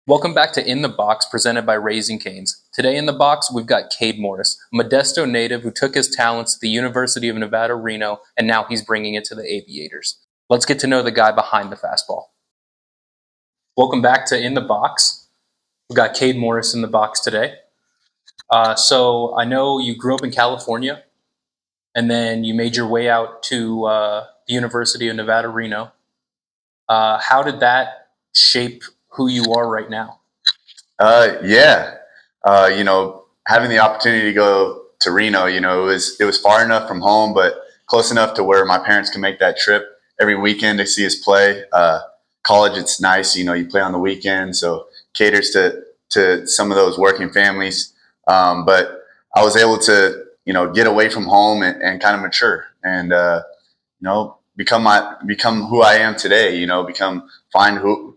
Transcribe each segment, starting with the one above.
Welcome back to In the Box, presented by Raising Cane's. Today in the box, we've got Kade Morris, a Modesto native who took his talents to the University of Nevada, Reno, and now he's bringing it to the Aviators. Let's get to know the guy behind the fastball. Welcome back to In the Box. We've got Kade Morris in the box today. So I know you grew up in California, and then you made your way out to the University of Nevada, Reno. How did that shape who you are right now? Yeah. Having the opportunity to go to Reno, it was far enough from home, but close enough to where my parents can make that trip every weekend to see us play. College, it's nice, you play on the weekend, so caters to some of those working families. But I was able to, get away from home and kind of mature and, become who I am today, find who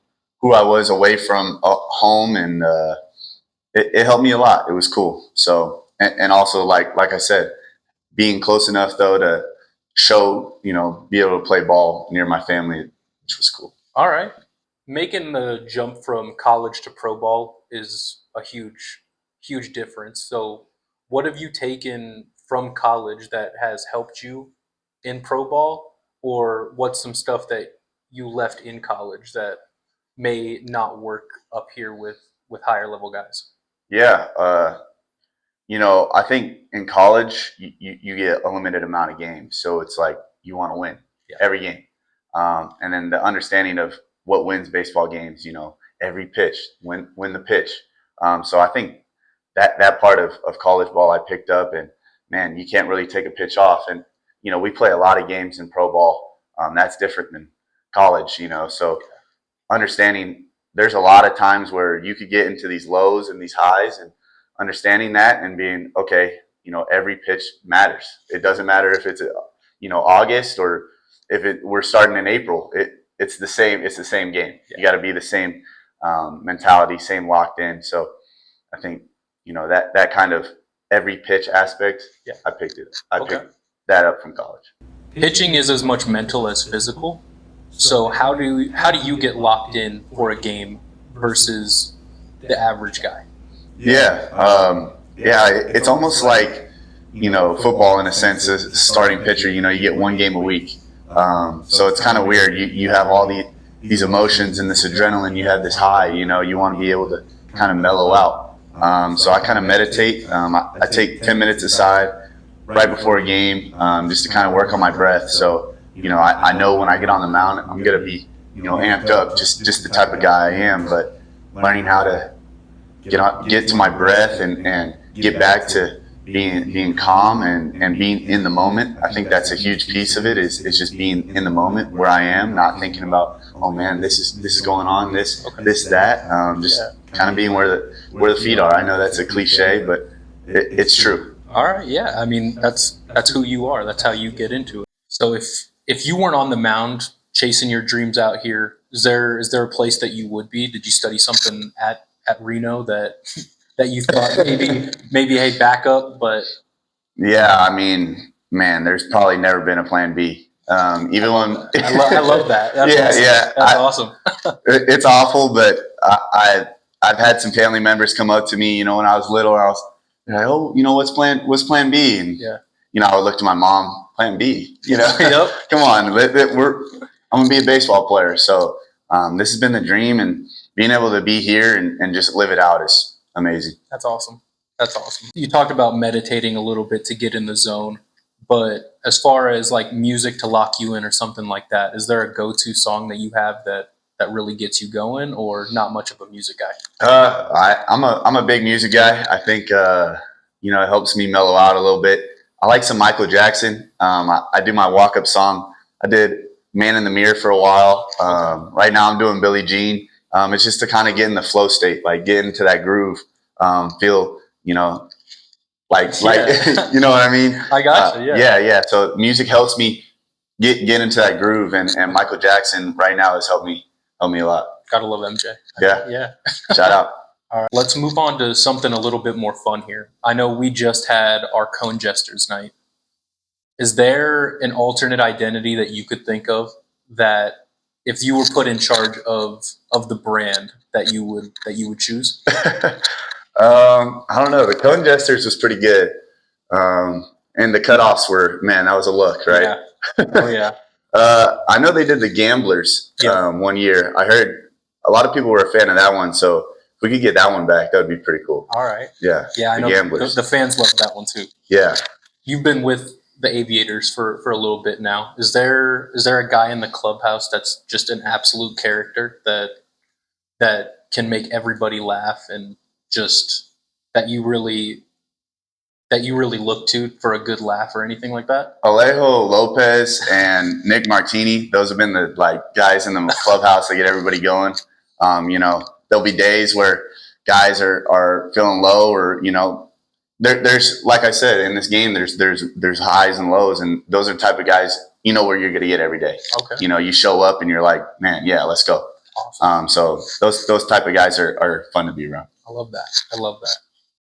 I was away from home, and it helped me a lot. It was cool. So, and also like I said, being close enough though to show, be able to play ball near my family, which was cool. All right. Making the jump from college to pro ball is a huge difference. So what have you taken from college that has helped you in pro ball, or what's some stuff that you left in college that may not work up here with higher level guys? Yeah. I think in college you get a limited amount of games. So it's like you want to win every game. And then the understanding of what wins baseball games, every pitch, win the pitch. So I think that part of college ball I picked up, and man, you can't really take a pitch off. And, we play a lot of games in pro ball. That's different than college, so understanding there's a lot of times where you could get into these lows and these highs, and understanding that and being, okay, every pitch matters. It doesn't matter if it's, August or if we're starting in April, it's the same game. Yeah. You got to be the same mentality, same locked in. So I think, that kind of every pitch aspect, I picked that up from college. Pitching is as much mental as physical. So how do you get locked in for a game versus the average guy? Yeah. It's almost like, football in a sense, as a starting pitcher, you get one game a week. So it's kind of weird. You have all these emotions and this adrenaline, you have this high, you want to be able to kind of mellow out. So I kind of meditate. I take 10 minutes aside right before a game, just to kind of work on my breath. So, I know when I get on the mound, I'm going to be, amped up, just the type of guy I am, but learning how to get to my breath and get back to being calm and being in the moment. I think that's a huge piece of it is just being in the moment where I am, not thinking about, oh man, this is going on, this, that, just kind of being where the feet are. I know that's a cliche, but it's true. All right. Yeah. I mean, that's who you are. That's how you get into it. So if you weren't on the mound chasing your dreams out here, is there a place that you would be? Did you study something at Reno that you thought maybe hey, back up? But yeah, I mean, man, there's probably never been a plan B. Even when I love that. That's awesome. That's awesome. It's awful, but I've had some family members come up to me, when I was little, and I was like, oh, what's plan B? And I would look to my mom, plan B. Yep. Come on, I'm gonna be a baseball player. So this has been the dream, and being able to be here and just live it out is amazing. That's awesome. You talked about meditating a little bit to get in the zone, but as far as like music to lock you in or something like that, is there a go-to song that you have that really gets you going, or not much of a music guy? I'm a big music guy. I think it helps me mellow out a little bit. I like some Michael Jackson. I do my walk-up song. I did Man in the Mirror for a while. Right now I'm doing Billie Jean. It's just to kind of get in the flow state, like get into that groove, feel, like you know what I mean? I got you. Yeah. So music helps me get into that groove, and Michael Jackson right now has helped me a lot. Gotta love MJ. Yeah. Shout out. All right, let's move on to something a little bit more fun here. I know we just had our Cone Jesters night. Is there an alternate identity that you could think of that if you were put in charge of the brand that you would choose? I don't know. The cone jesters was pretty good, and the cutoffs were, man, that was a look, right? Yeah. Oh yeah. I know they did the gamblers Yeah. one year. I heard a lot of people were a fan of that one, so if we could get that one back, that would be pretty cool. All right. Yeah. Yeah, I the know gamblers. the fans love that one too. Yeah. You've been with the Aviators for a little bit now. Is there a guy in the clubhouse that's just an absolute character that can make everybody laugh and just that you really look to for a good laugh or anything like that? Alejo Lopez and Nick Martini, those have been the guys in the clubhouse that get everybody going. There'll be days where guys are feeling low, or there's, like I said, in this game, there's highs and lows, and those are the type of guys where you're going to get every day. Okay. You show up and you're like, man, yeah, let's go. Awesome. So those type of guys are fun to be around. I love that.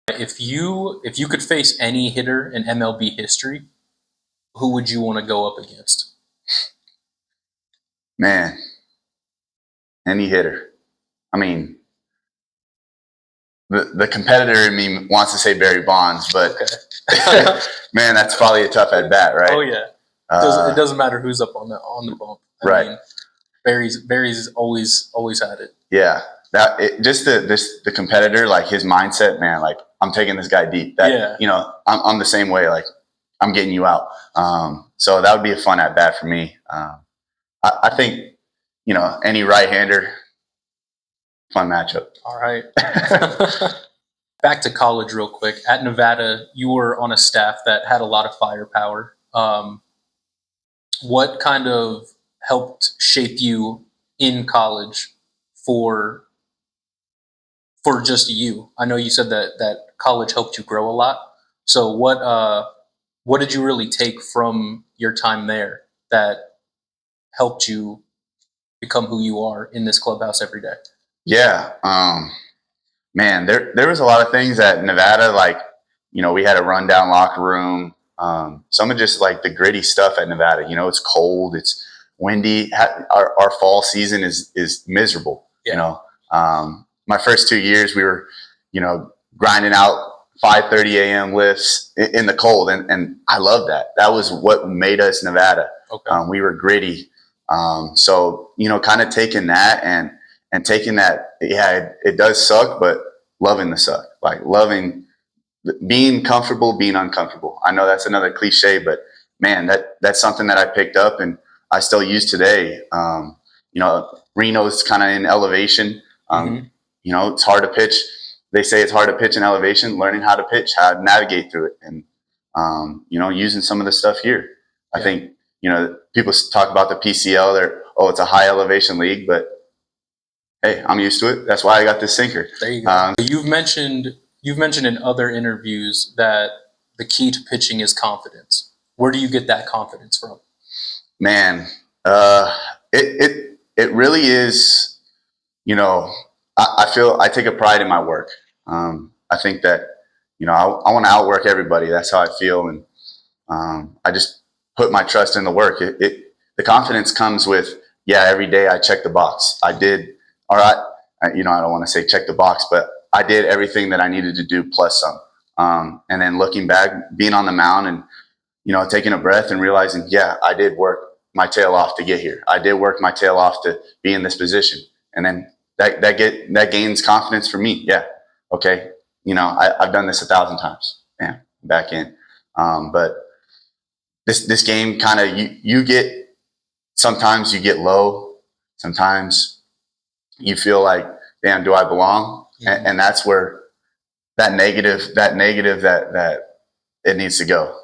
If you could face any hitter in MLB history, who would you want to go up against? Man, any hitter. I mean, the competitor in me wants to say Barry Bonds, but okay. Man, that's probably a tough at bat, right? Oh yeah. It doesn't matter who's up on the bump. I mean, Barry's always had it. Yeah. Just the competitor, like his mindset, man, like I'm taking this guy deep. I'm the same way, like I'm getting you out. So that would be a fun at bat for me. I think, any right-hander, fun matchup. All right. Back to college real quick. At Nevada, you were on a staff that had a lot of firepower. What kind of helped shape you in college for just you? I know you said that college helped you grow a lot. So what did you really take from your time there that helped you become who you are in this clubhouse every day? Yeah. Man, there was a lot of things at Nevada, like, we had a rundown locker room. Some of just like the gritty stuff at Nevada, it's cold, it's windy. Our fall season is miserable. Yeah. My first 2 years we were, grinding out 5:30 a.m. lifts in the cold. And I love that. That was what made us Nevada. Okay. We were gritty. So, kind of taking that and taking that, yeah, it does suck, but loving the suck, like loving being comfortable, being uncomfortable. I know that's another cliche, but man, that's something that I picked up and I still use today. Reno's kind of in elevation. It's hard to pitch. They say it's hard to pitch in elevation. Learning how to pitch, how to navigate through it, and using some of the stuff here. I think people talk about the PCL. It's a high elevation league, but hey, I'm used to it. That's why I got this sinker. There you go. You've mentioned in other interviews that the key to pitching is confidence. Where do you get that confidence from? Man, it really is. I feel I take a pride in my work. I think that I want to outwork everybody. That's how I feel, and I just put my trust in the work. The confidence comes with every day I check the box. I did. All right, I don't want to say check the box, but I did everything that I needed to do plus some. And then looking back, being on the mound and, taking a breath and realizing, I did work my tail off to get here. I did work my tail off to be in this position. And then that gains confidence for me. Yeah. Okay. I've done this 1,000 times. Yeah. Back in. But this game kind of, sometimes you get low. Sometimes you feel like, damn, do I belong? Mm-hmm. And that's where that negative that it needs to go.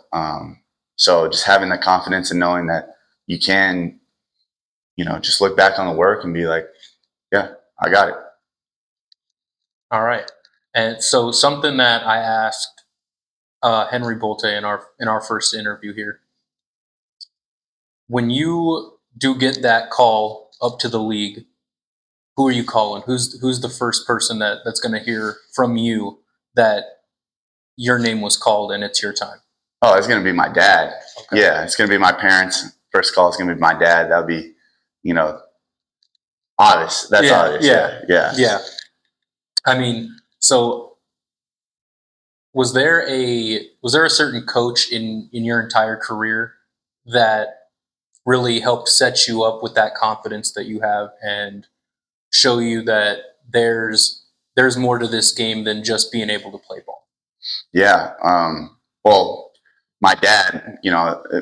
So just having the confidence and knowing that you can, just look back on the work and be like, yeah, I got it. All right. And so something that I asked Henry Bolte in our first interview here, when you do get that call up to the league, who are you calling? Who's the first person that's going to hear from you that your name was called and it's your time? Oh, it's going to be my dad. Okay. Yeah, it's going to be my parents. First call is going to be my dad. That'll be, obvious. That's obvious. Yeah. I mean, so was there a certain coach in your entire career that really helped set you up with that confidence that you have and show you that there's more to this game than just being able to play ball? Yeah. Well, my dad,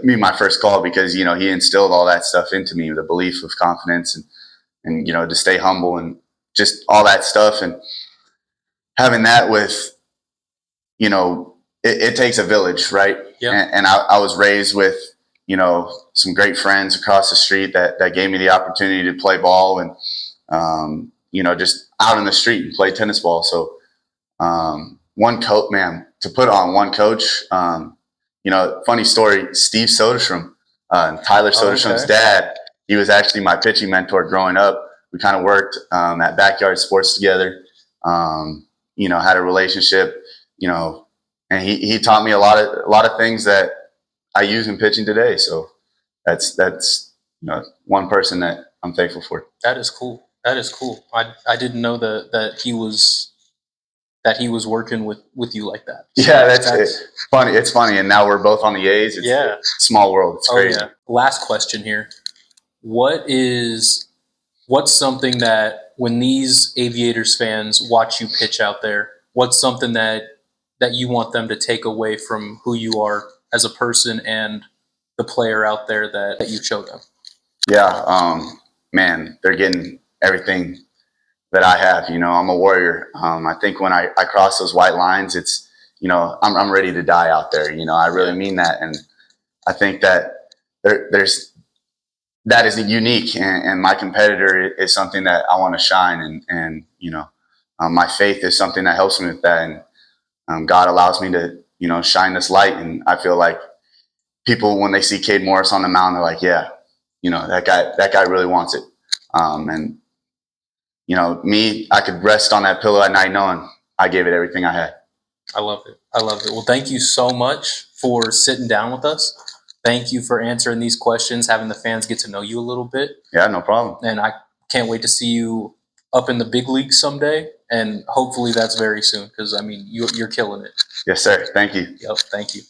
me my first call, because he instilled all that stuff into me, the belief of confidence and to stay humble and just all that stuff, and having that with it takes a village, right? Yeah. And I was raised with some great friends across the street that gave me the opportunity to play ball and just out in the street and play tennis ball. So one coach, man, to put on one coach, funny story, Steve Soderstrom, Tyler Soderstrom's dad, he was actually my pitching mentor growing up. We kind of worked at Backyard Sports together, had a relationship, and he taught me a lot of things that I use in pitching today. So that's one person that I'm thankful for. That is cool. I didn't know that he was working with you like that. So yeah, that's funny. It's funny, and now we're both on the A's. It's a small world. It's crazy. Yeah. Last question here. What's something that when these Aviators fans watch you pitch out there, what's something that you want them to take away from who you are as a person and the player out there that you show them? Yeah, man, they're getting everything that I have. I'm a warrior. I think when I cross those white lines, it's, I'm ready to die out there. I really mean that. And I think that that is unique. And my competitor is something that I want to shine. And my faith is something that helps me with that. And God allows me to, shine this light. And I feel like people, when they see Kade Morris on the mound, they're like, yeah, that guy really wants it. And me, I could rest on that pillow at night knowing I gave it everything I had. I love it. Well, thank you so much for sitting down with us. Thank you for answering these questions, having the fans get to know you a little bit. Yeah, no problem. And I can't wait to see you up in the big leagues someday. And hopefully that's very soon, because, I mean, you're killing it. Yes, sir. Thank you. Yep, thank you.